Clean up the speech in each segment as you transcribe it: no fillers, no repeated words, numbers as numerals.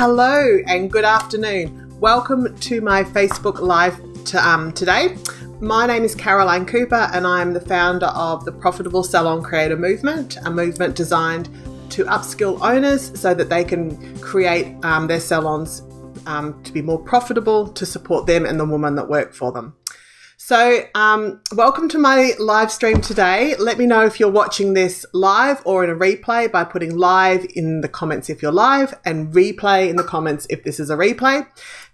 Hello and good afternoon. Welcome to my Facebook Live today. My name is Caroline Cooper and I'm the founder of the Profitable Salon Creator Movement, a movement designed to upskill owners so that they can create their salons to be more profitable, to support them and the women that work for them. So welcome to my live stream today. Let me know if you're watching this live or in a replay by putting live in the comments if you're live and replay in the comments if this is a replay.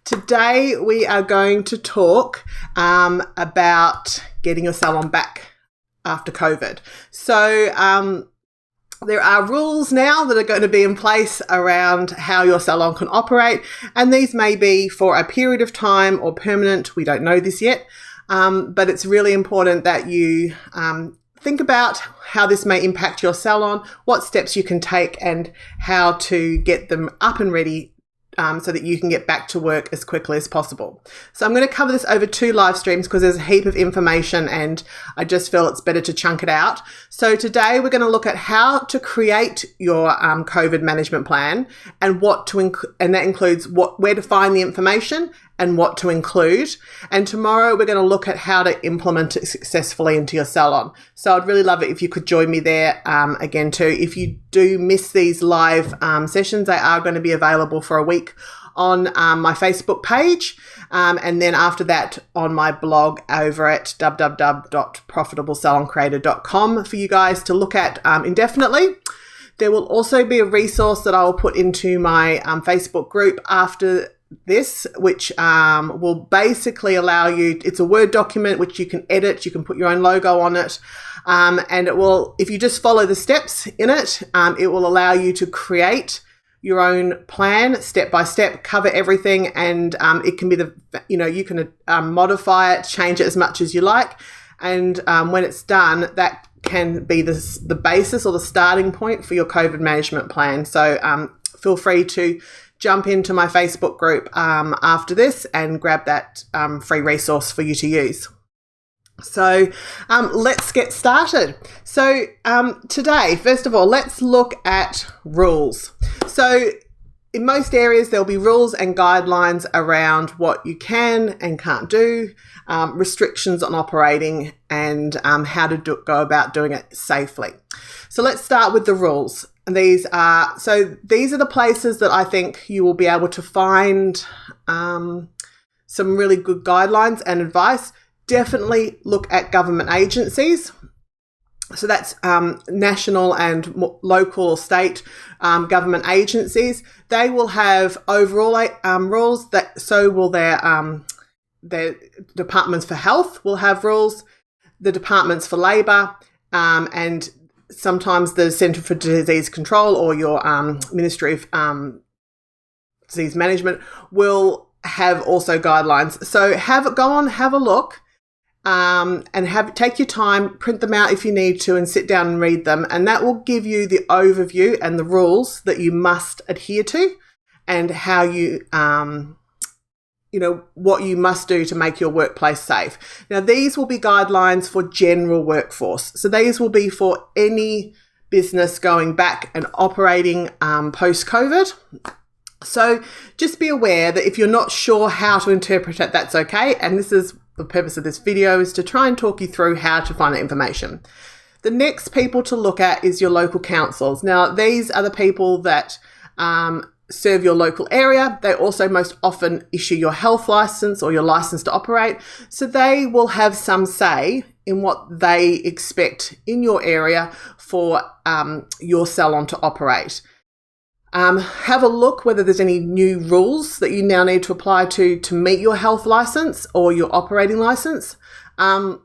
Today we are going to talk about getting your salon back after COVID. So there are rules now that are going to be in place around how your salon can operate, and these may be for a period of time or permanent. We don't know this yet. But it's really important that you think about how this may impact your salon, what steps you can take and how to get them up and ready so that you can get back to work as quickly as possible. So I'm going to cover this over 2 live streams because there's a heap of information and I just feel it's better to chunk it out. So today we're going to look at how to create your COVID management plan and and that includes where to find the information and what to include. And tomorrow we're going to look at how to implement it successfully into your salon. So I'd really love it if you could join me there again too. If you do miss these live sessions, they are going to be available for a week on my Facebook page. And then after that on my blog over at www.profitableSalonCreator.com for you guys to look at indefinitely. There will also be a resource that I will put into my Facebook group after this, which will basically allow you, it's a Word document which you can edit, you can put your own logo on it, and it will, if you just follow the steps in it, it will allow you to create your own plan step by step, cover everything, and it can be you can modify it, change it as much as you like, and when it's done, that can be the basis or the starting point for your COVID management plan. So feel free to jump into my Facebook group after this and grab that free resource for you to use. So let's get started. So today, first of all, let's look at rules. So in most areas, there'll be rules and guidelines around what you can and can't do, restrictions on operating, and how to go about doing it safely. So let's start with the rules. And these are the places that I think you will be able to find some really good guidelines and advice. Definitely look at government agencies. So that's national and local or state government agencies. They will have overall rules. So will their departments for health will have rules. The departments for labour and sometimes the Centre for Disease Control or your Ministry of Disease Management will have also guidelines. So go on, have a look, and take your time, print them out if you need to, and sit down and read them. And that will give you the overview and the rules that you must adhere to, and how you what you must do to make your workplace safe. Now, these will be guidelines for general workforce. So these will be for any business going back and operating post-COVID. So just be aware that if you're not sure how to interpret it, that's okay. And this is the purpose of this video, is to try and talk you through how to find that information. The next people to look at is your local councils. Now, these are the people that serve your local area. They also most often issue your health license or your license to operate. So they will have some say in what they expect in your area for your salon to operate. Have a look whether there's any new rules that you now need to apply to meet your health license or your operating license. And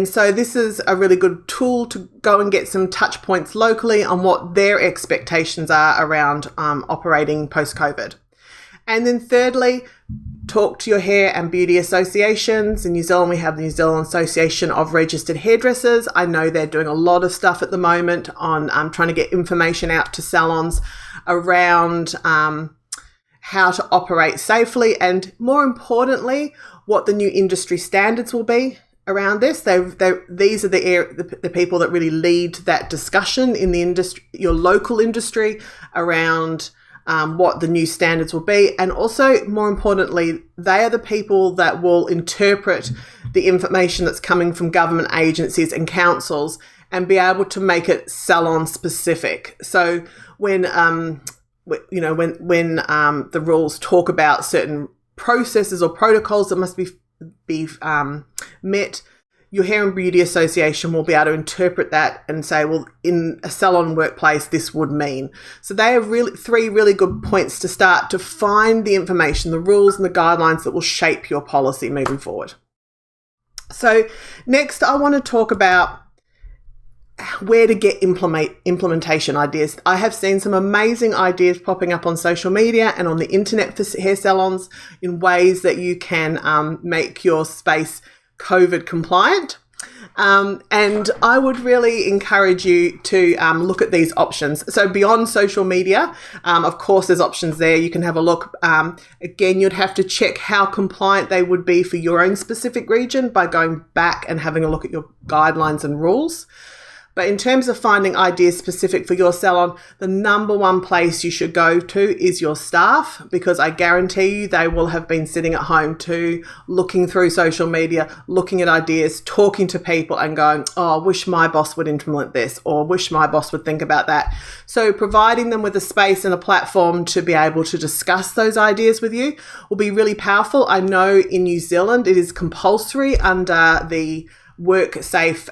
so this is a really good tool to go and get some touch points locally on what their expectations are around operating post-COVID. And then thirdly, talk to your hair and beauty associations. In New Zealand, we have the New Zealand Association of Registered Hairdressers. I know they're doing a lot of stuff at the moment on trying to get information out to salons around how to operate safely, and more importantly, what the new industry standards will be around this. These are the people that really lead that discussion in the industry, your local industry, around what the new standards will be. And also, more importantly, they are the people that will interpret the information that's coming from government agencies and councils and be able to make it salon specific. So when the rules talk about certain processes or protocols that must be met, your Hair and Beauty Association will be able to interpret that and say, well, in a salon workplace, this would mean. So they are really three really good points to start to find the information, the rules and the guidelines that will shape your policy moving forward. So next, I want to talk about where to get implementation ideas. I have seen some amazing ideas popping up on social media and on the internet for hair salons in ways that you can make your space COVID compliant. And I would really encourage you to look at these options. So beyond social media, of course, there's options there. You can have a look. Again, you'd have to check how compliant they would be for your own specific region by going back and having a look at your guidelines and rules. But in terms of finding ideas specific for your salon, the number one place you should go to is your staff, because I guarantee you they will have been sitting at home too, looking through social media, looking at ideas, talking to people and going, oh, I wish my boss would implement this, or wish my boss would think about that. So providing them with a space and a platform to be able to discuss those ideas with you will be really powerful. I know in New Zealand it is compulsory under the WorkSafe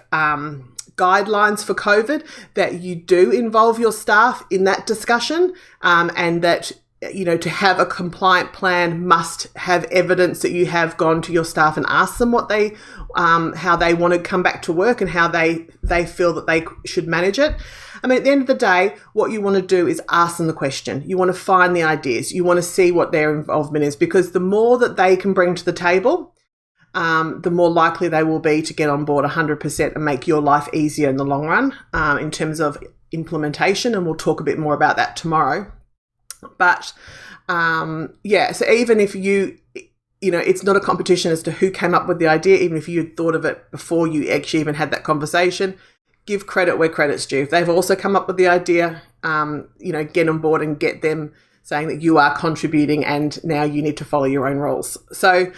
guidelines for COVID that you do involve your staff in that discussion, and that, you know, to have a compliant plan must have evidence that you have gone to your staff and asked them what they, how they want to come back to work and how they feel that they should manage it. I mean, at the end of the day, what you want to do is ask them the question. You want to find the ideas. You want to see what their involvement is, because the more that they can bring to the table, the more likely they will be to get on board 100% and make your life easier in the long run, in terms of implementation. And we'll talk a bit more about that tomorrow. But so even if you know, it's not a competition as to who came up with the idea, even if you had thought of it before you actually even had that conversation, give credit where credit's due. If they've also come up with the idea, get on board and get them saying that you are contributing and now you need to follow your own rules. So,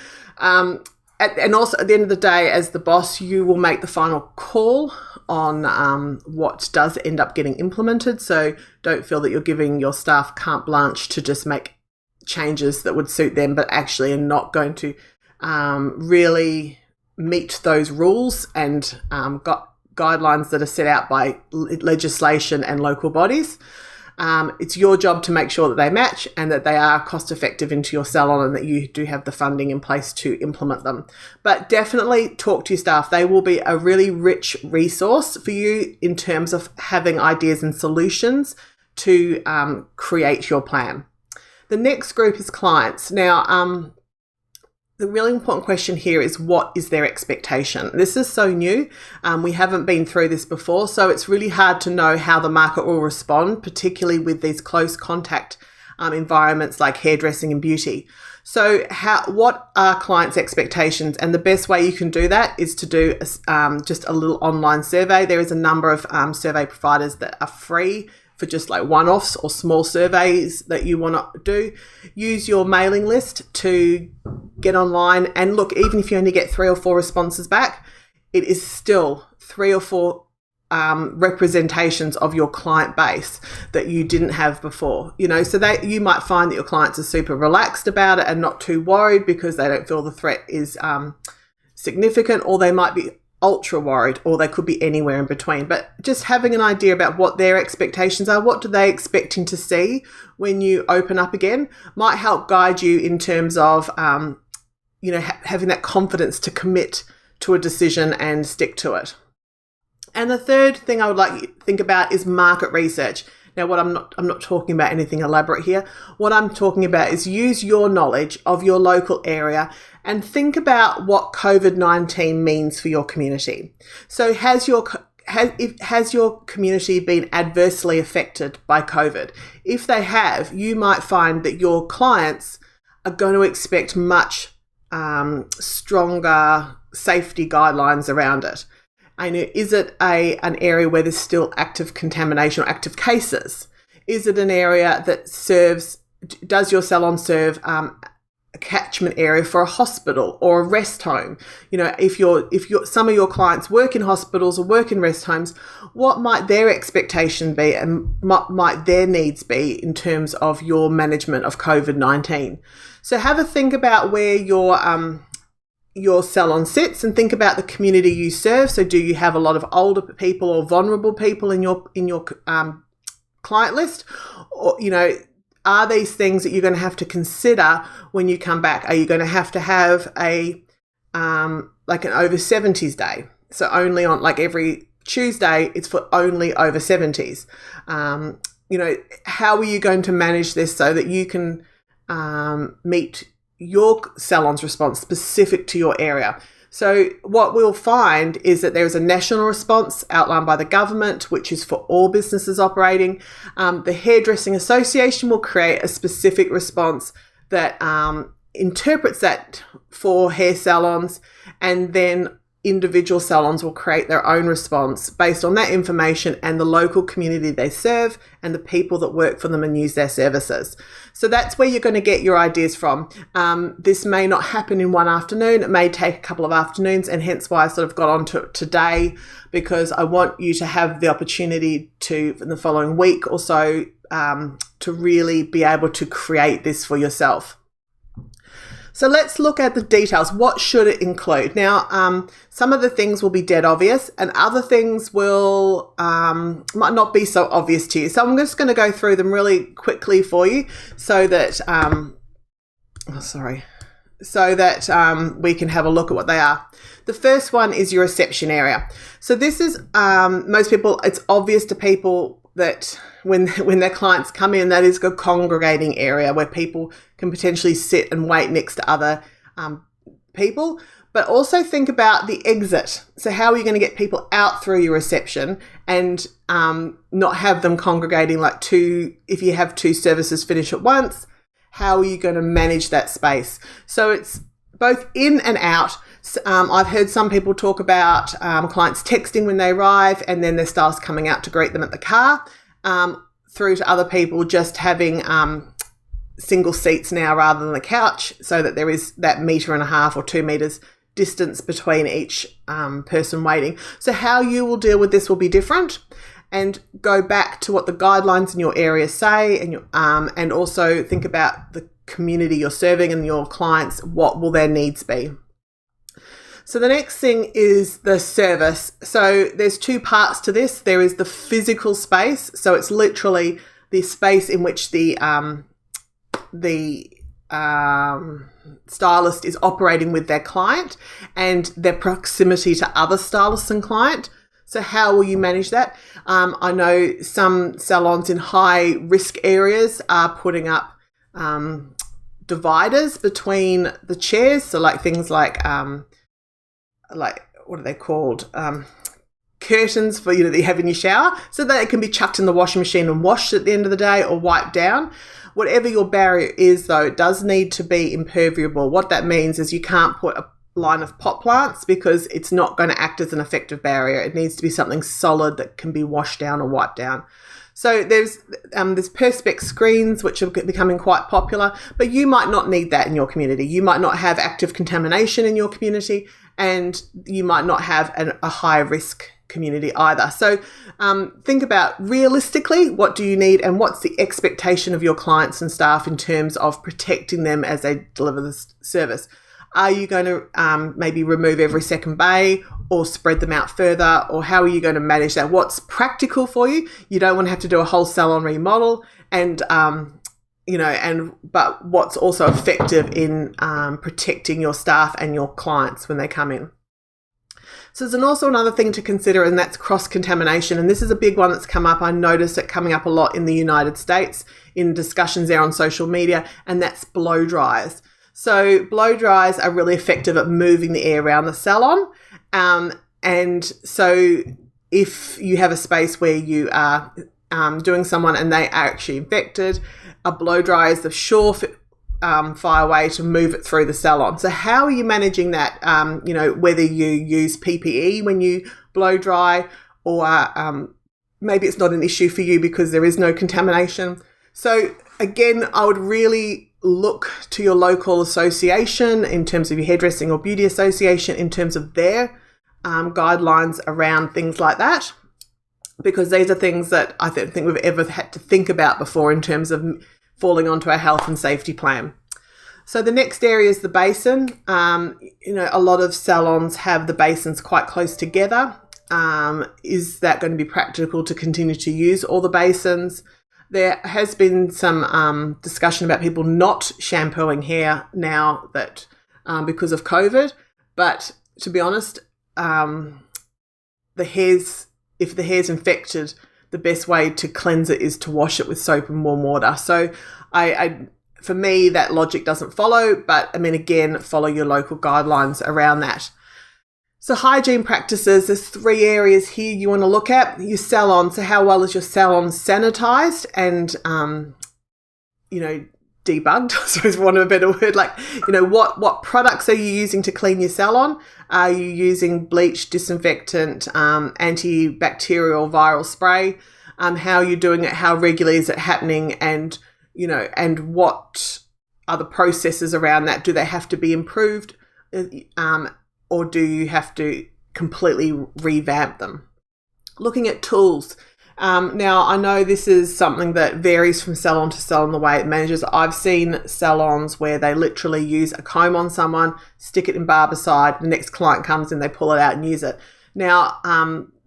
and also at the end of the day, as the boss, you will make the final call on what does end up getting implemented. So don't feel that you're giving your staff carte blanche to just make changes that would suit them, but actually are not going to really meet those rules and guidelines that are set out by legislation and local bodies. It's your job to make sure that they match and that they are cost effective into your salon and that you do have the funding in place to implement them. But definitely talk to your staff. They will be a really rich resource for you in terms of having ideas and solutions to create your plan. The next group is clients. Now, the really important question here is, what is their expectation? This is so new. We haven't been through this before, so it's really hard to know how the market will respond, particularly with these close contact environments like hairdressing and beauty. So what are clients' expectations? And the best way you can do that is to do just a little online survey. There is a number of survey providers that are free for just like one-offs or small surveys that you want to do. Use your mailing list to get online and look, even if you only get 3 or 4 responses back, it is still 3 or 4 representations of your client base that you didn't have before. You know, so that you might find that your clients are super relaxed about it and not too worried because they don't feel the threat is significant, or they might be ultra worried, or they could be anywhere in between. But just having an idea about what their expectations are, what do they expecting to see when you open up again, might help guide you in terms of, having that confidence to commit to a decision and stick to it. And the third thing I would like you to think about is market research. Now, I'm not talking about anything elaborate here. What I'm talking about is use your knowledge of your local area and think about what COVID-19 means for your community. So has your community been adversely affected by COVID? If they have, you might find that your clients are going to expect much stronger safety guidelines around it. I know, is it an area where there's still active contamination or active cases? Is it an area that does your salon serve a catchment area for a hospital or a rest home? If some of your clients work in hospitals or work in rest homes, what might their expectation be and what might their needs be in terms of your management of COVID-19? So have a think about where your salon sits and think about the community you serve. So do you have a lot of older people or vulnerable people in your client list? Or, are these things that you're going to have to consider when you come back? Are you going to have an over 70s day? So only on every Tuesday, it's for only over 70s. How are you going to manage this so that you can meet your salon's response specific to your area? So what we'll find is that there is a national response outlined by the government, which is for all businesses operating. The Hairdressing Association will create a specific response that interprets that for hair salons, and then individual salons will create their own response based on that information and the local community they serve and the people that work for them and use their services. So that's where you're going to get your ideas from. This may not happen in one afternoon. It may take a couple of afternoons, and hence why I sort of got on to it today, because I want you to have the opportunity to, in the following week or so, to really be able to create this for yourself. So let's look at the details. What should it include? Now, some of the things will be dead obvious, and other things might not be so obvious to you. So I'm just going to go through them really quickly for you so that, we can have a look at what they are. The first one is your reception area. So this is, most people, it's obvious to people that when their clients come in, that is a congregating area where people can potentially sit and wait next to other people. But also think about the exit. So how are you going to get people out through your reception and not have them congregating if you have two services finish at once? How are you going to manage that space? So it's both in and out. I've heard some people talk about clients texting when they arrive and then their staff's coming out to greet them at the car, through to other people just having single seats now rather than the couch, so that there is that 1.5 meters or 2 meters distance between each person waiting. So how you will deal with this will be different, and go back to what the guidelines in your area say, and also think about the community you're serving and your clients. What will their needs be? So the next thing is the service. So there's two parts to this. There is the physical space. So it's literally the space in which the stylist is operating with their client and their proximity to other stylists and client. So how will you manage that? I know some salons in high risk areas are putting up dividers between the chairs. So things like what are they called? Curtains for that you have in your shower, so that it can be chucked in the washing machine and washed at the end of the day or wiped down. Whatever your barrier is, though, it does need to be impermeable. What that means is you can't put a line of pot plants because it's not going to act as an effective barrier. It needs to be something solid that can be washed down or wiped down. So there's perspex screens, which are becoming quite popular, but you might not need that in your community. You might not have active contamination in your community, and you might not have a high risk community either. So think about realistically, what do you need and what's the expectation of your clients and staff in terms of protecting them as they deliver this service. Are you going to maybe remove every second bay or spread them out further, or how are you going to manage that? What's practical for you? You don't want to have to do a whole salon remodel, but what's also effective in protecting your staff and your clients when they come in. So there's also another thing to consider, and that's cross-contamination. And this is a big one that's come up. I noticed it coming up a lot in the United States in discussions there on social media, and that's blow dryers. So blow dryers are really effective at moving the air around the salon. And so if you have a space where you are doing someone and they are actually infected, a blow dryer is the fire way to move it through the salon. So how are you managing that? Whether you use PPE when you blow dry, or maybe it's not an issue for you because there is no contamination. So again, I would really look to your local association in terms of your hairdressing or beauty association in terms of their guidelines around things like that, because these are things that I don't think we've ever had to think about before in terms of falling onto our health and safety plan. So the next area is the basin. A lot of salons have the basins quite close together. Is that going to be practical to continue to use all the basins? There has been some discussion about people not shampooing hair now that because of COVID. But to be honest, if the hair's infected, the best way to cleanse it is to wash it with soap and warm water. So for me, that logic doesn't follow. But I mean, again, follow your local guidelines around that. So hygiene practices, there's 3 areas here you want to look at. Your salon, so how well is your salon sanitized and, debugged, I suppose, for want of a better word. Like, what products are you using to clean your salon? Are you using bleach, disinfectant, antibacterial, viral spray? How are you doing it? How regularly is it happening? And, and what are the processes around that? Do they have to be improved? Or do you have to completely revamp them? Looking at tools. Now, I know this is something that varies from salon to salon, the way it manages. I've seen salons where they literally use a comb on someone, stick it in barbicide, the next client comes in, they pull it out and use it. Now,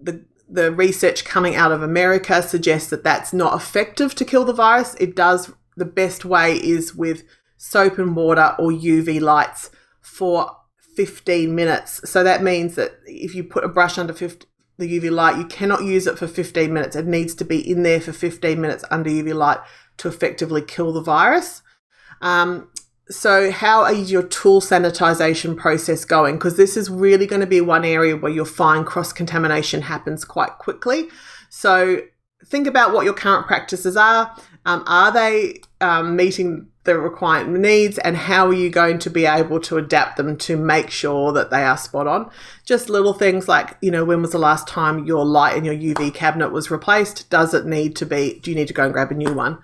the research coming out of America suggests that that's not effective to kill the virus. The best way is with soap and water or UV lights for 15 minutes. So that means that if you put a brush under the UV light, you cannot use it for 15 minutes. It needs to be in there for 15 minutes under UV light to effectively kill the virus. So how is your tool sanitization process going? Because this is really going to be one area where you'll find cross-contamination happens quite quickly. So think about what your current practices are. Are they meeting the required needs, and how are you going to be able to adapt them to make sure that they are spot on? Just little things like, when was the last time your light in your UV cabinet was replaced? Do you need to go and grab a new one?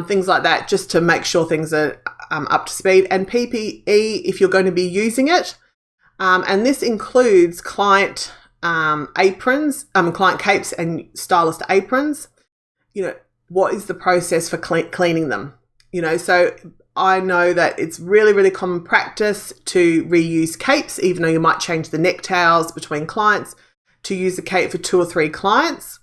Things like that, just to make sure things are up to speed. And PPE, if you're going to be using it, and this includes client aprons, client capes and stylist aprons. What is the process for cleaning them? So I know that it's really, really common practice to reuse capes, even though you might change the neck towels between clients, to use a cape for 2 or 3 clients.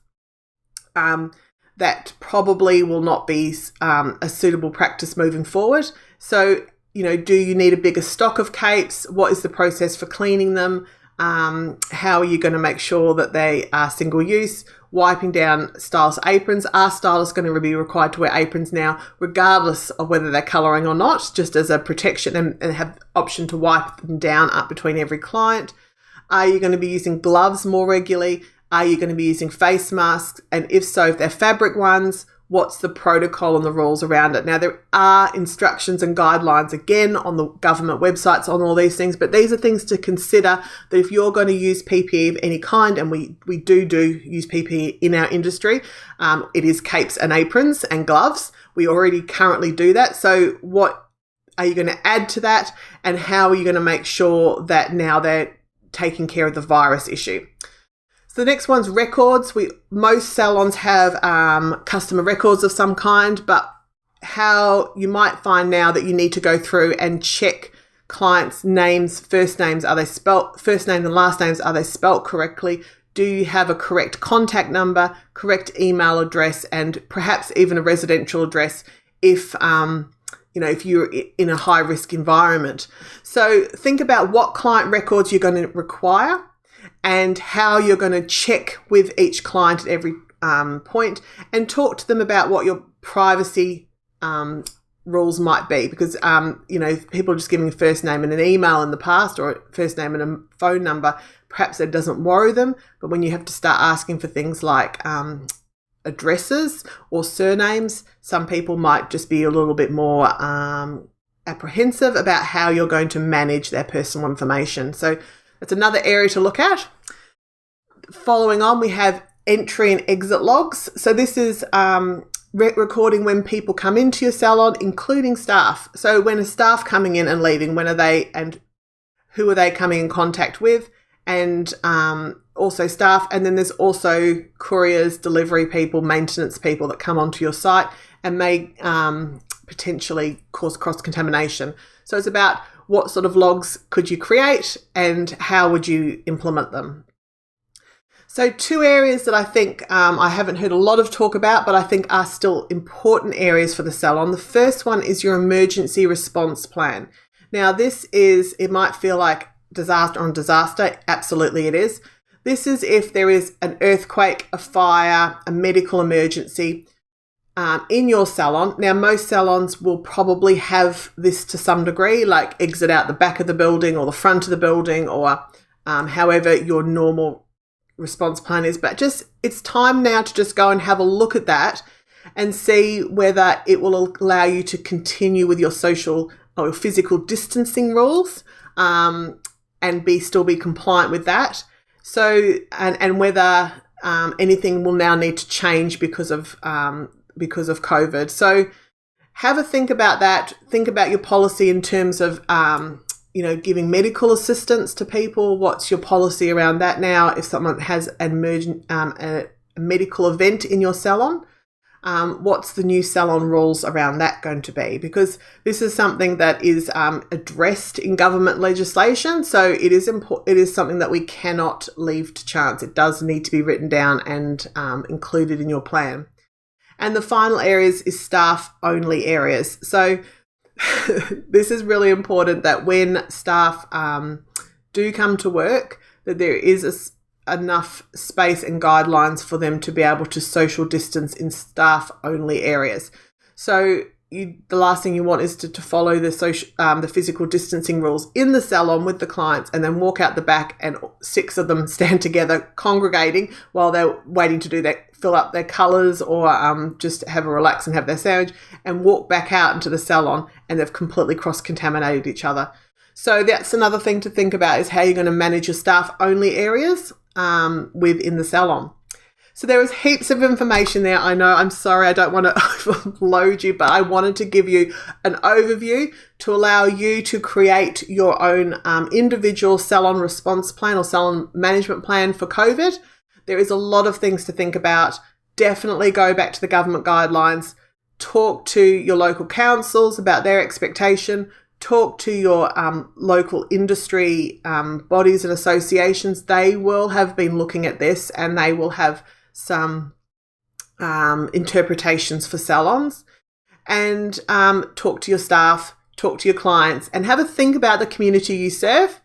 That probably will not be a suitable practice moving forward. So, do you need a bigger stock of capes? What is the process for cleaning them? How are you going to make sure that they are single use? Wiping down stylist aprons. Are stylists going to be required to wear aprons now, regardless of whether they're colouring or not, just as a protection, and have the option to wipe them down up between every client? Are you going to be using gloves more regularly? Are you going to be using face masks? And if so, if they're fabric ones, what's the protocol and the rules around it? Now, there are instructions and guidelines, again, on the government websites on all these things, but these are things to consider, that if you're going to use PPE of any kind, and we do use PPE in our industry, it is capes and aprons and gloves. We already currently do that. So what are you going to add to that? And how are you going to make sure that now they're taking care of the virus issue? So the next one's records. Most salons have customer records of some kind, but how you might find now that you need to go through and check clients' names, first names and last names, are they spelt correctly? Do you have a correct contact number, correct email address, and perhaps even a residential address if you're in a high risk environment? So think about what client records you're going to require, and how you're going to check with each client at every point, and talk to them about what your privacy rules might be. Because, people are just giving a first name and an email in the past, or a first name and a phone number, perhaps that doesn't worry them. But when you have to start asking for things like addresses or surnames, some people might just be a little bit more apprehensive about how you're going to manage their personal information. So that's another area to look at. Following on, we have entry and exit logs. So this is recording when people come into your salon, including staff. So when are staff coming in and leaving, when are they and who are they coming in contact with, and also staff. And then there's also couriers, delivery people, maintenance people that come onto your site and may potentially cause cross-contamination. So it's about what sort of logs could you create and how would you implement them. So 2 areas that I think I haven't heard a lot of talk about, but I think are still important areas for the salon. The first one is your emergency response plan. Now it might feel like disaster on disaster. Absolutely it is. This is if there is an earthquake, a fire, a medical emergency in your salon. Now, most salons will probably have this to some degree, like exit out the back of the building or the front of the building, or however your normal response plan is. But it's time now to just go and have a look at that and see whether it will allow you to continue with your social or physical distancing rules and still be compliant with that. So, and whether anything will now need to change because of COVID. So have a think about that. Think about your policy in terms of, giving medical assistance to people. What's your policy around that now? If someone has a medical event in your salon, what's the new salon rules around that going to be? Because this is something that is addressed in government legislation. So it is important. It is something that we cannot leave to chance. It does need to be written down and included in your plan. And the final areas is staff only areas. So this is really important that when staff do come to work, that there is enough space and guidelines for them to be able to social distance in staff only areas. So the last thing you want is to follow the physical distancing rules in the salon with the clients and then walk out the back and 6 of them stand together congregating while they're waiting to do that, fill up their colours or just have a relax and have their sandwich, and walk back out into the salon and they've completely cross-contaminated each other. So that's another thing to think about, is how you're going to manage your staff only areas within the salon. So there is heaps of information there. I know, I'm sorry, I don't want to overload you, but I wanted to give you an overview to allow you to create your own individual salon response plan or salon management plan for COVID. There is a lot of things to think about. Definitely go back to the government guidelines. Talk to your local councils about their expectation. Talk to your local industry bodies and associations. They will have been looking at this and they will have some interpretations for salons. And talk to your staff, talk to your clients, and have a think about the community you serve,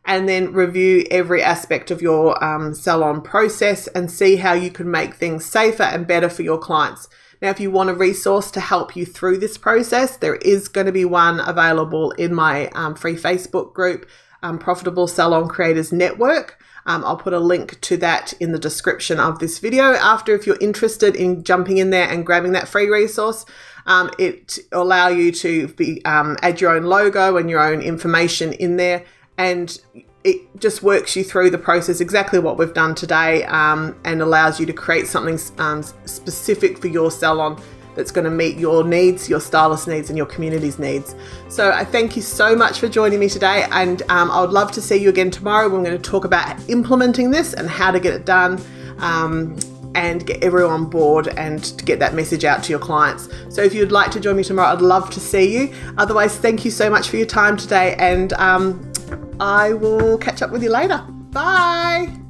and then review every aspect of your salon process and see how you can make things safer and better for your clients. Now, if you want a resource to help you through this process, there is going to be one available in my free Facebook group, Profitable Salon Creators Network. I'll put a link to that in the description of this video. After, if you're interested in jumping in there and grabbing that free resource, it will allow you to add your own logo and your own information in there, and it just works you through the process, exactly what we've done today, and allows you to create something specific for your salon that's going to meet your needs, your stylist needs, and your community's needs. So I thank you so much for joining me today, and I would love to see you again tomorrow. We're going to talk about implementing this and how to get it done, and get everyone on board and to get that message out to your clients. So if you'd like to join me tomorrow, I'd love to see you. Otherwise, thank you so much for your time today, and I will catch up with you later. Bye.